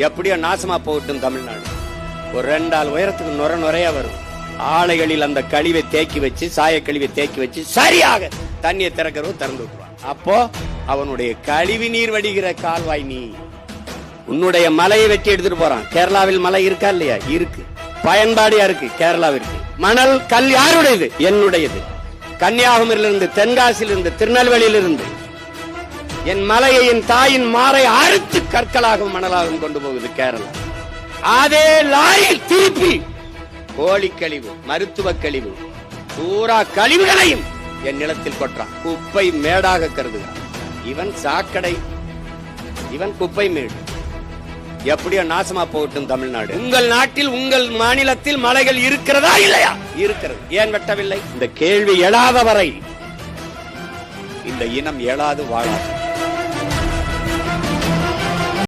எப்படியோ நாசமா போகட்டும் தமிழ்நாடு. ஒரு 2 ஆள் உயரத்துக்கு நுரையா வரும். ஆலைகளில் அந்த கழிவை தேக்கி வச்சு, சாய கழிவை தேக்கி வச்சு சரியாக தண்ணியை திறக்கிறவங்க திறந்து விட்டுருவான். அப்போ அவனுடைய கழிவு நீர் வடிகிற கால்வாய் நீ உன்னுடைய மலையை வெட்டி எடுத்துட்டு போறான். கேரளாவில் மலை இருக்கா இல்லையா? இருக்கு. பயன்பாடு யாருக்கு? கேரளாவிற்கு. மணல் கல் யாருடையது? என்னுடையது. கன்னியாகுமரியிலிருந்து, தென்காசியிலிருந்து, திருநெல்வேலியிலிருந்து என் மலையை, என் தாயின் மாறை அறுத்து கற்களாகவும் மணலாகவும் கொண்டு போகுது கேரளா. அதே லாரியில் திருப்பி கோழி கழிவு, மருத்துவ கழிவு, பூரா கழிவுகளையும் என் நிலத்தில் கொற்றான். குப்பை மேடாக கருதுகிறான். இவன் சாக்கடை, இவன் குப்பை மேடு. எப்படியோ நாசமா போகட்டும் தமிழ்நாடு. உங்கள் நாட்டில், உங்கள் மாநிலத்தில் மலைகள் இருக்கிறதா இல்லையா? இருக்கிறது. ஏன் வெட்டவில்லை? இந்த கேள்வி எழாத வரை இந்த இனம் எழாது வாழாது.